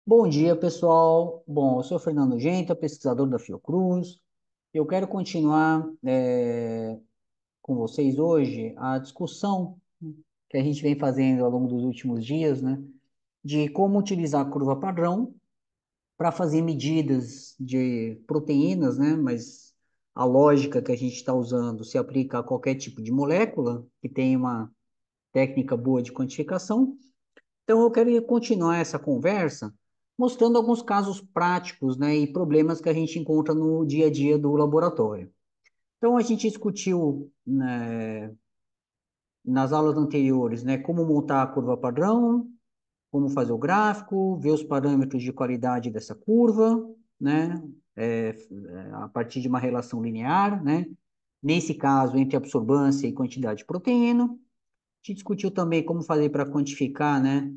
Bom dia, pessoal. Bom, eu sou Fernando Genta, pesquisador da Fiocruz. Eu quero continuar com vocês hoje a discussão que a gente vem fazendo ao longo dos últimos dias, né, de como utilizar a curva padrão para fazer medidas de proteínas, né, mas a lógica que a gente está usando se aplica a qualquer tipo de molécula que tenha uma técnica boa de quantificação. Então, eu quero continuar essa conversa mostrando alguns casos práticos, né, e problemas que a gente encontra no dia a dia do laboratório. Então, a gente discutiu, né, nas aulas anteriores, né, como montar a curva padrão, como fazer o gráfico, ver os parâmetros de qualidade dessa curva, né, a partir de uma relação linear, né, nesse caso, entre absorbância e quantidade de proteína. A gente discutiu também como fazer para quantificar, né,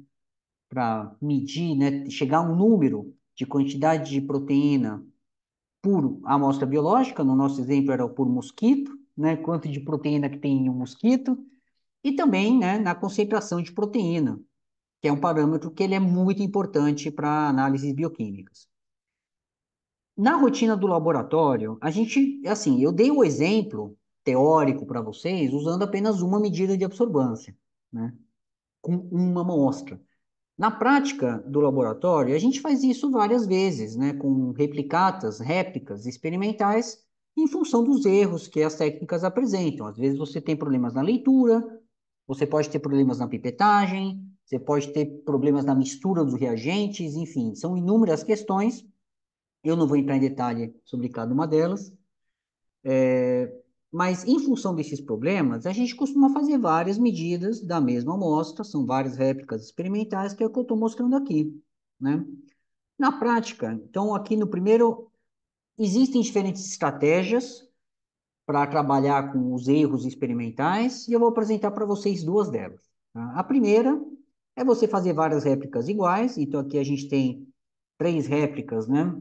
para medir, né, chegar a um número de quantidade de proteína por amostra biológica, no nosso exemplo era por mosquito, né, quanto de proteína que tem em um mosquito, e também, né, na concentração de proteína, que é um parâmetro que ele é muito importante para análises bioquímicas. Na rotina do laboratório, a gente, assim, eu dei o exemplo teórico para vocês usando apenas uma medida de absorbância, né, com uma amostra. Na prática do laboratório, a gente faz isso várias vezes, né, com replicatas, réplicas experimentais, em função dos erros que as técnicas apresentam. Às vezes você tem problemas na leitura, você pode ter problemas na pipetagem, você pode ter problemas na mistura dos reagentes, enfim, são inúmeras questões. Eu não vou entrar em detalhe sobre cada uma delas, mas em função desses problemas, a gente costuma fazer várias medidas da mesma amostra, são várias réplicas experimentais, que é o que eu estou mostrando aqui, né? Na prática, então, aqui no primeiro, existem diferentes estratégias para trabalhar com os erros experimentais, e eu vou apresentar para vocês duas delas. Tá? A primeira é você fazer várias réplicas iguais, então aqui a gente tem três réplicas, né?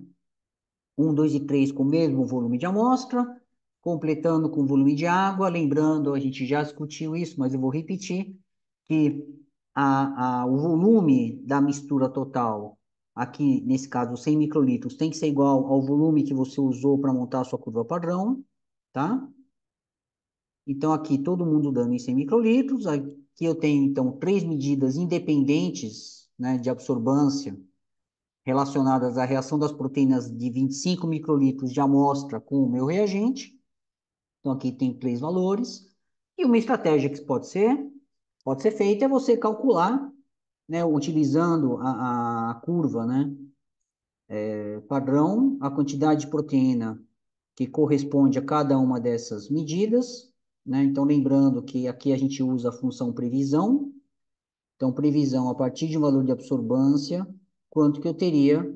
Um, dois e três com o mesmo volume de amostra, completando com volume de água. Lembrando, a gente já discutiu isso, mas eu vou repetir, que o volume da mistura total, aqui nesse caso 100 microlitros, tem que ser igual ao volume que você usou para montar a sua curva padrão, tá? Então, aqui todo mundo dando em 100 microlitros. Aqui eu tenho, então, três medidas independentes, né, de absorbância relacionadas à reação das proteínas de 25 microlitros de amostra com o meu reagente. Então, aqui tem três valores. E uma estratégia que pode ser feita é você calcular, né, utilizando a curva, né, padrão, a quantidade de proteína que corresponde a cada uma dessas medidas, né? Então, lembrando que aqui a gente usa a função previsão. Então, previsão a partir de um valor de absorbância, quanto que eu teria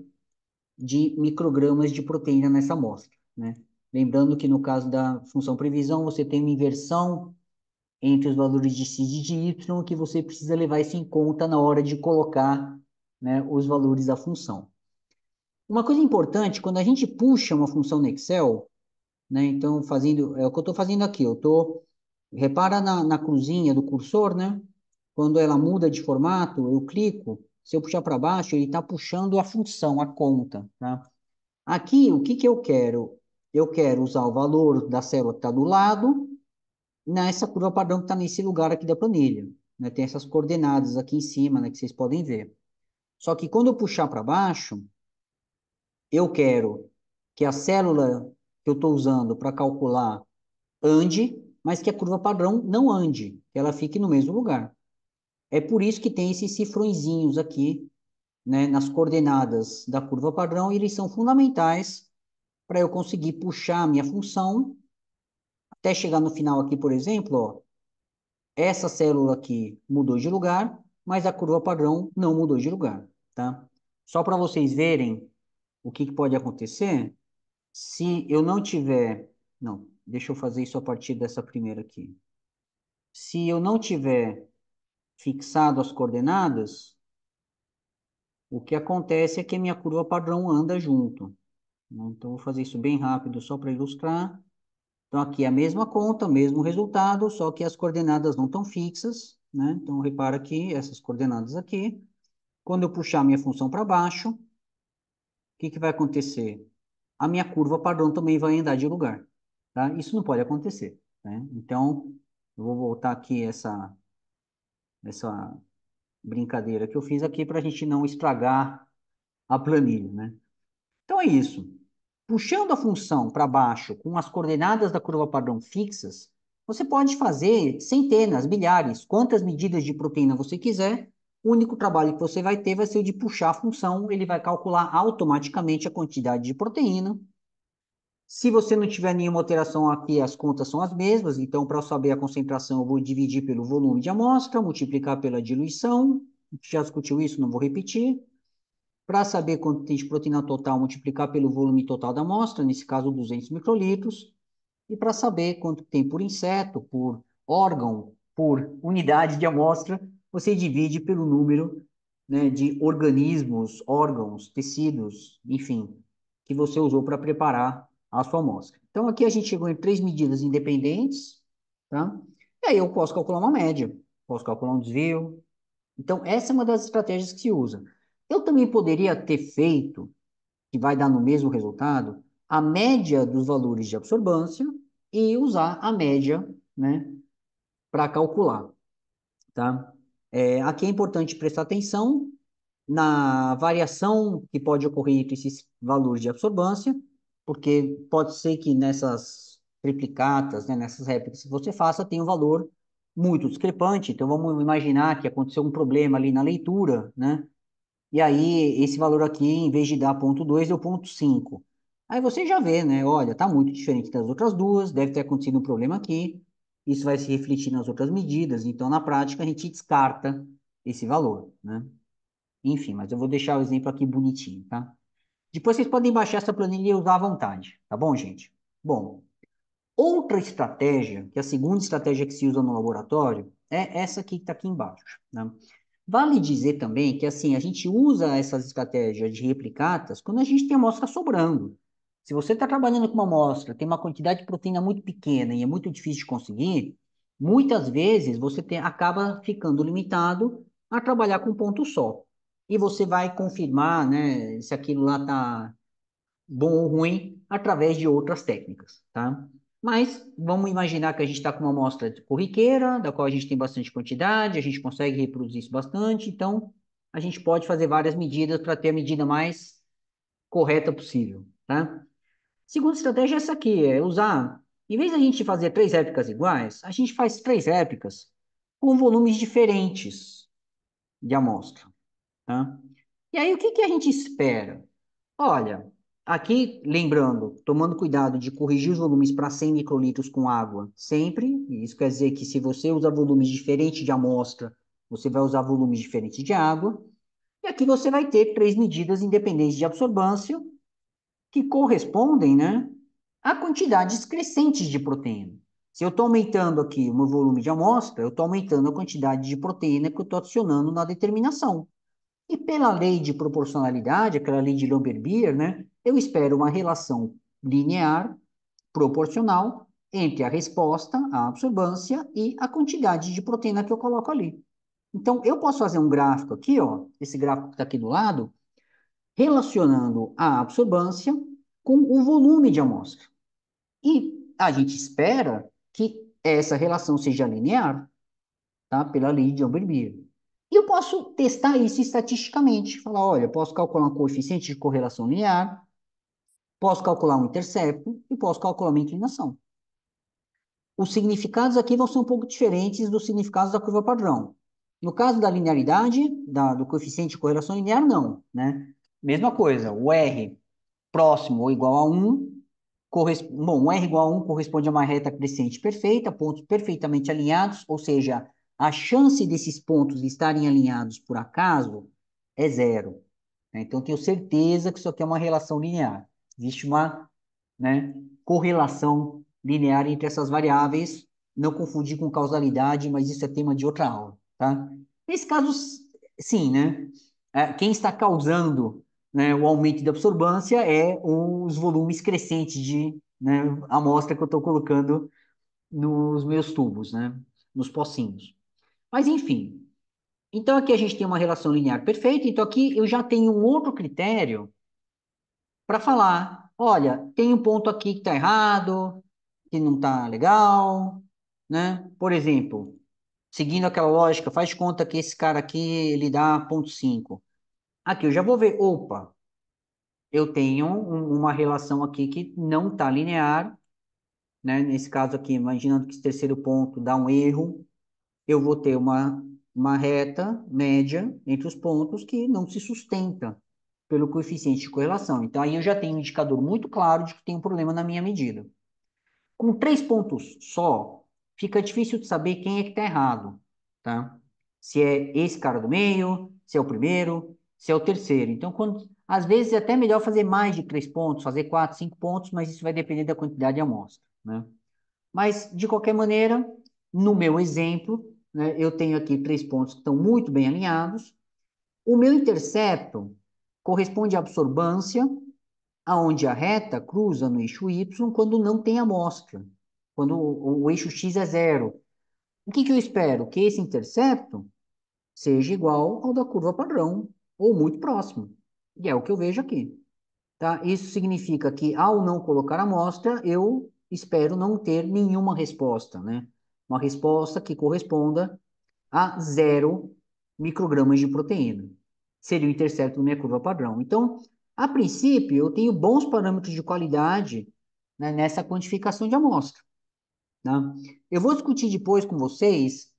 de microgramas de proteína nessa amostra, né? Lembrando que no caso da função previsão, você tem uma inversão entre os valores de x e de y, que você precisa levar isso em conta na hora de colocar, né, os valores da função. Uma coisa importante, quando a gente puxa uma função no Excel, né, então fazendo, é o que eu estou fazendo aqui, repara na cruzinha do cursor, né? Quando ela muda de formato, eu clico, se eu puxar para baixo, ele está puxando a função, a conta, tá? Aqui, o que que eu quero? Eu quero usar o valor da célula que está do lado, nessa curva padrão que está nesse lugar aqui da planilha, né? Tem essas coordenadas aqui em cima, né, que vocês podem ver. Só que quando eu puxar para baixo, eu quero que a célula que eu estou usando para calcular ande, mas que a curva padrão não ande, que ela fique no mesmo lugar. É por isso que tem esses cifrõezinhos aqui, né, nas coordenadas da curva padrão, e eles são fundamentais para eu conseguir puxar a minha função até chegar no final aqui, por exemplo, ó, essa célula aqui mudou de lugar, mas a curva padrão não mudou de lugar, tá? Só para vocês verem o que que pode acontecer, se eu não tiver... Não, deixa eu fazer isso a partir dessa primeira aqui. Se eu não tiver fixado as coordenadas, o que acontece é que a minha curva padrão anda junto, né? Então, vou fazer isso bem rápido só para ilustrar. Então, aqui é a mesma conta, mesmo resultado, só que as coordenadas não estão fixas, né? Então, repara aqui, essas coordenadas aqui. Quando eu puxar a minha função para baixo, o que vai acontecer? A minha curva padrão também vai andar de lugar, tá? Isso não pode acontecer, né? Então, eu vou voltar aqui essa brincadeira que eu fiz aqui para a gente não estragar a planilha, né? Então é isso. Puxando a função para baixo com as coordenadas da curva padrão fixas, você pode fazer centenas, milhares, quantas medidas de proteína você quiser. O único trabalho que você vai ter vai ser o de puxar a função, ele vai calcular automaticamente a quantidade de proteína. Se você não tiver nenhuma alteração aqui, as contas são as mesmas, então para eu saber a concentração, eu vou dividir pelo volume de amostra, multiplicar pela diluição. A gente já discutiu isso, não vou repetir. Para saber quanto tem de proteína total, multiplicar pelo volume total da amostra, nesse caso 200 microlitros, e para saber quanto tem por inseto, por órgão, por unidade de amostra, você divide pelo número, né, de organismos, órgãos, tecidos, enfim, que você usou para preparar a sua amostra. Então, aqui a gente chegou em 3 medidas independentes, tá? E aí eu posso calcular uma média, posso calcular um desvio. Então, essa é uma das estratégias que se usa. Eu também poderia ter feito, que vai dar no mesmo resultado, a média dos valores de absorbância e usar a média, né, para calcular, tá? Aqui é importante prestar atenção na variação que pode ocorrer entre esses valores de absorbância, porque pode ser que nessas triplicatas, né, nessas réplicas que você faça, tenha um valor muito discrepante. Então, vamos imaginar que aconteceu um problema ali na leitura, né? E aí, esse valor aqui, em vez de dar 0,2, deu 0,5. Aí você já vê, né? Olha, tá muito diferente das outras duas, deve ter acontecido um problema aqui. Isso vai se refletir nas outras medidas. Então, na prática, a gente descarta esse valor, né? Enfim, mas eu vou deixar o exemplo aqui bonitinho, tá? Depois vocês podem baixar essa planilha e usar à vontade, tá bom, gente? Bom, outra estratégia, que é a segunda estratégia que se usa no laboratório, é essa aqui que está aqui embaixo, né? Vale dizer também que, assim, a gente usa essas estratégias de replicatas quando a gente tem amostra sobrando. Se você está trabalhando com uma amostra, tem uma quantidade de proteína muito pequena e é muito difícil de conseguir, muitas vezes você acaba ficando limitado a trabalhar com um ponto só. E você vai confirmar, né, se aquilo lá está bom ou ruim através de outras técnicas, tá? Mas vamos imaginar que a gente está com uma amostra corriqueira, da qual a gente tem bastante quantidade, a gente consegue reproduzir isso bastante, então a gente pode fazer várias medidas para ter a medida mais correta possível, tá? Segunda estratégia é essa aqui, é usar, em vez da gente fazer 3 réplicas iguais, a gente faz 3 réplicas com volumes diferentes de amostra, tá? E aí, o que que a gente espera? Olha, aqui, lembrando, tomando cuidado de corrigir os volumes para 100 microlitros com água sempre, isso quer dizer que se você usa volumes diferentes de amostra, você vai usar volumes diferentes de água, e aqui você vai ter 3 medidas independentes de absorbância, que correspondem, né, a quantidades crescentes de proteína. Se eu estou aumentando aqui o meu volume de amostra, eu estou aumentando a quantidade de proteína que eu estou adicionando na determinação. E pela lei de proporcionalidade, aquela lei de Lambert-Beer, né, eu espero uma relação linear, proporcional, entre a resposta, a absorbância e a quantidade de proteína que eu coloco ali. Então, eu posso fazer um gráfico aqui, ó, esse gráfico que está aqui do lado, relacionando a absorbância com o volume de amostra. E a gente espera que essa relação seja linear, tá? Pela lei de Lambert-Beer. E eu posso testar isso estatisticamente. Falar, olha, eu posso calcular um coeficiente de correlação linear, posso calcular um intercepto e posso calcular uma inclinação. Os significados aqui vão ser um pouco diferentes dos significados da curva padrão. No caso da linearidade, do coeficiente de correlação linear, não, né? Mesma coisa, o R próximo ou igual a 1, bom, o R igual a 1 corresponde a uma reta crescente perfeita, pontos perfeitamente alinhados, ou seja, a chance desses pontos estarem alinhados por acaso é zero, né? Então, eu tenho certeza que isso aqui é uma relação linear. Existe uma, né, correlação linear entre essas variáveis, não confundir com causalidade, mas isso é tema de outra aula, tá? Nesse caso, sim, né? Quem está causando, né, o aumento de absorbância é os volumes crescentes de, né, amostra que eu estou colocando nos meus tubos, né, nos pocinhos. Mas, enfim, Então, aqui a gente tem uma relação linear perfeita. Então, aqui eu já tenho um outro critério para falar, olha, tem um ponto aqui que está errado, que não está legal, né? Por exemplo, seguindo aquela lógica, faz de conta que esse cara aqui, ele dá 0,5. Aqui eu já vou ver, opa, eu tenho uma relação aqui que não está linear, né? Nesse caso aqui, imaginando que esse terceiro ponto dá um erro, eu vou ter uma reta média entre os pontos que não se sustenta pelo coeficiente de correlação. Então, aí eu já tenho um indicador muito claro de que tem um problema na minha medida. Com 3 pontos só, fica difícil de saber quem é que está errado, tá? Se é esse cara do meio, se é o primeiro, se é o terceiro. Então, às vezes é até melhor fazer mais de 3 pontos, fazer 4, 5 pontos, mas isso vai depender da quantidade de amostra, né? Mas, de qualquer maneira, no meu exemplo, né, eu tenho aqui 3 pontos que estão muito bem alinhados. O meu intercepto corresponde à absorbância, aonde a reta cruza no eixo Y quando não tem amostra, quando o eixo X é zero. O que eu espero? Que esse intercepto seja igual ao da curva padrão, ou muito próximo. E é o que eu vejo aqui. Tá? Isso significa que, ao não colocar amostra, eu espero não ter nenhuma resposta, né? Uma resposta que corresponda a 0 microgramas de proteína. Seria o intercepto da minha curva padrão. Então, a princípio, eu tenho bons parâmetros de qualidade, né, nessa quantificação de amostra. Tá? Eu vou discutir depois com vocês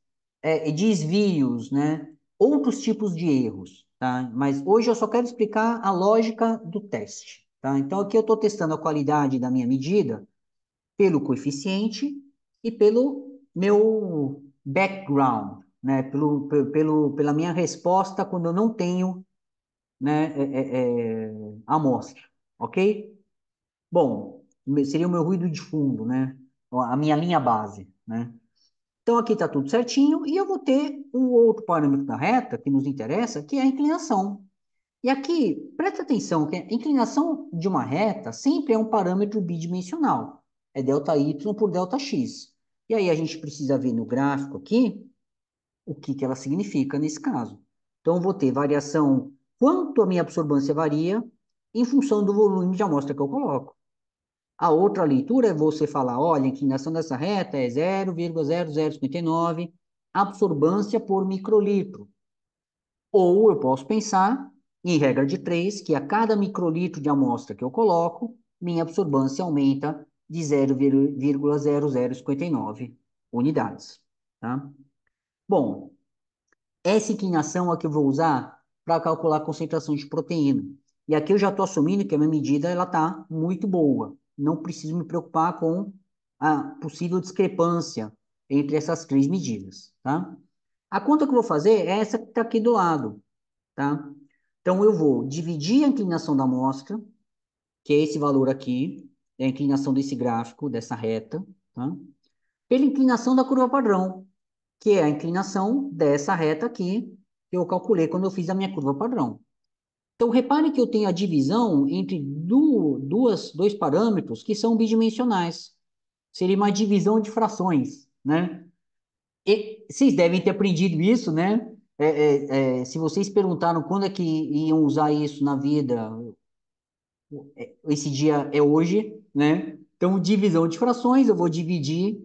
desvios, né, outros tipos de erros, tá? Mas hoje eu só quero explicar a lógica do teste. Tá? Então, aqui eu estou testando a qualidade da minha medida pelo coeficiente e pelo meu background, né? Pela minha resposta quando eu não tenho, né, amostra, ok? Bom, seria o meu ruído de fundo, né? A minha linha base, né? Então aqui está tudo certinho e eu vou ter um outro parâmetro da reta que nos interessa, que é a inclinação. E aqui, presta atenção, que a inclinação de uma reta sempre é um parâmetro bidimensional. É ΔY por ΔX. E aí a gente precisa ver no gráfico aqui o que ela significa nesse caso. Então, eu vou ter variação, quanto a minha absorbância varia em função do volume de amostra que eu coloco. A outra leitura é você falar, olha, a inclinação dessa reta é 0,0059 absorbância por microlitro. Ou eu posso pensar, em regra de 3, que a cada microlitro de amostra que eu coloco, minha absorbância aumenta de 0,0059 unidades. Tá? Bom, essa inclinação é a que eu vou usar para calcular a concentração de proteína. E aqui eu já estou assumindo que a minha medida está muito boa. Não preciso me preocupar com a possível discrepância entre essas 3 medidas. Tá? A conta que eu vou fazer é essa que está aqui do lado. Tá? Então, eu vou dividir a inclinação da amostra, que é esse valor aqui, é a inclinação desse gráfico, dessa reta, tá? Pela inclinação da curva padrão, que é a inclinação dessa reta aqui, que eu calculei quando eu fiz a minha curva padrão. Então, repare que eu tenho a divisão entre dois parâmetros que são bidimensionais. Seria uma divisão de frações, né? E vocês devem ter aprendido isso, né? Se vocês perguntaram quando é que iam usar isso na vida, esse dia é hoje, né? Então, divisão de frações, eu vou dividir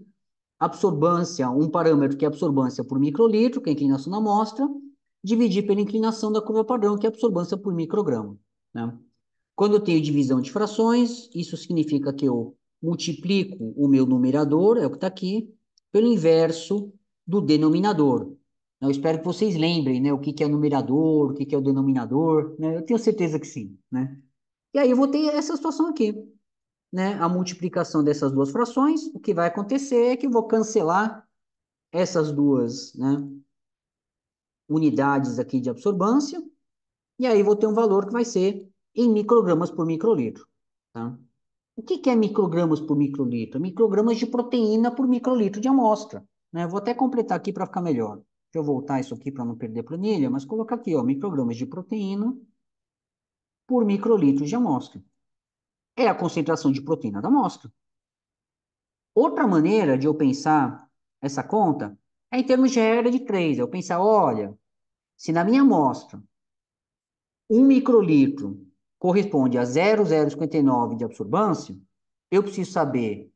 absorbância, um parâmetro que é absorbância por microlitro, que é a inclinação da amostra, dividir pela inclinação da curva padrão, que é a absorbância por micrograma, né? Quando eu tenho divisão de frações, isso significa que eu multiplico o meu numerador, é o que está aqui, pelo inverso do denominador. Eu espero que vocês lembrem, né, o que é numerador, o que é o denominador, né? Eu tenho certeza que sim, né? E aí eu vou ter essa situação aqui, né? A multiplicação dessas duas frações, o que vai acontecer é que eu vou cancelar essas duas, né, unidades aqui de absorbância, e aí vou ter um valor que vai ser em microgramas por microlitro, tá? O que é microgramas por microlitro? Microgramas de proteína por microlitro de amostra, né? Vou até completar aqui para ficar melhor. Deixa eu voltar isso aqui para não perder a planilha, mas colocar aqui, ó, microgramas de proteína por microlitro de amostra. É a concentração de proteína da amostra. Outra maneira de eu pensar essa conta é em termos de regra de 3. Eu pensar, olha, Se na minha amostra, 1 microlitro corresponde a 0,059 de absorbância, eu preciso saber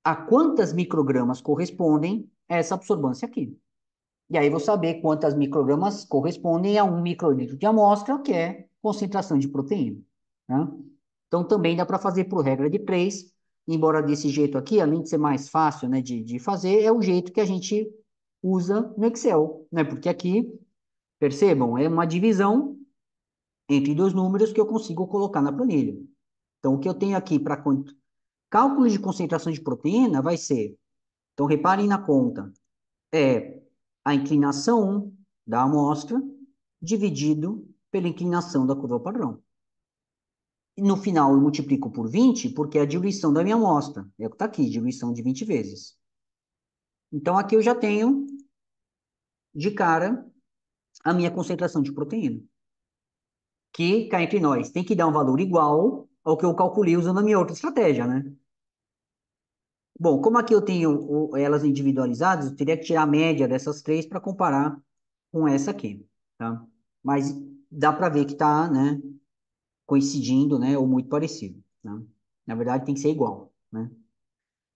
a quantas microgramas correspondem a essa absorbância aqui. E aí vou saber quantas microgramas correspondem a 1 microlitro de amostra, que é concentração de proteína. Tá? Então, também dá para fazer por regra de 3, embora desse jeito aqui, além de ser mais fácil, né, de fazer, é o jeito que a gente usa no Excel, né? Porque aqui, percebam, é uma divisão entre dois números que eu consigo colocar na planilha. Então, o que eu tenho aqui para cálculo de concentração de proteína vai ser, então reparem na conta, é a inclinação da amostra dividido pela inclinação da curva padrão. E no final eu multiplico por 20, porque é a diluição da minha amostra. É o que está aqui, diluição de 20 vezes. Então aqui eu já tenho, de cara, a minha concentração de proteína. Que, cá entre nós, tem que dar um valor igual ao que eu calculei usando a minha outra estratégia, né? Bom, como aqui eu tenho elas individualizadas, eu teria que tirar a média dessas três para comparar com essa aqui, tá? Mas dá para ver que está, né, coincidindo, né, ou muito parecido, né? Na verdade, tem que ser igual, né?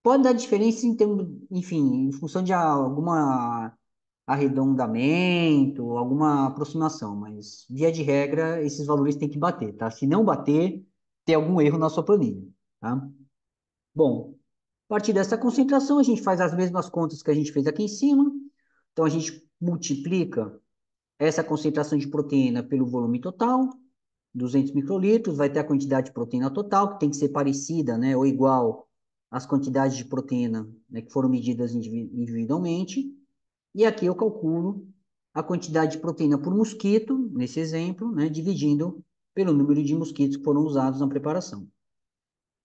Pode dar diferença em termos, enfim, em função de alguma arredondamento, alguma aproximação, mas via de regra, esses valores têm que bater, tá? Se não bater, tem algum erro na sua planilha, tá? Bom, a partir dessa concentração, a gente faz as mesmas contas que a gente fez aqui em cima. Então, a gente multiplica essa concentração de proteína pelo volume total, 200 microlitros, vai ter a quantidade de proteína total, que tem que ser parecida, né, ou igual às quantidades de proteína, né, que foram medidas individualmente. E aqui eu calculo a quantidade de proteína por mosquito, nesse exemplo, né, dividindo pelo número de mosquitos que foram usados na preparação.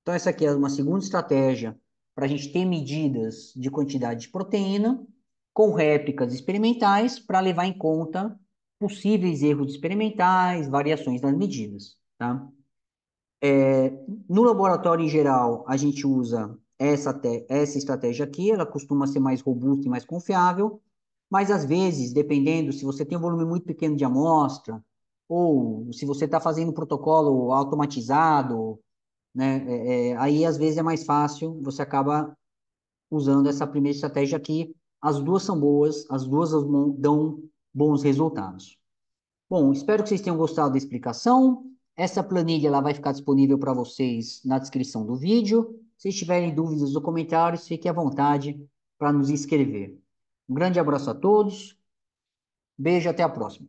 Então, essa aqui é uma segunda estratégia para a gente ter medidas de quantidade de proteína com réplicas experimentais para levar em conta possíveis erros experimentais, variações nas medidas, tá? No laboratório em geral, a gente usa essa estratégia aqui, ela costuma ser mais robusta e mais confiável, mas às vezes, dependendo, se você tem um volume muito pequeno de amostra, ou se você está fazendo um protocolo automatizado, né? Aí às vezes é mais fácil, você acaba usando essa primeira estratégia aqui. As duas são boas, as duas dão bons resultados. Bom, espero que vocês tenham gostado da explicação. Essa planilha ela vai ficar disponível para vocês na descrição do vídeo. Se tiverem dúvidas ou comentários, fiquem à vontade para nos escrever. Um grande abraço a todos, beijo, até a próxima.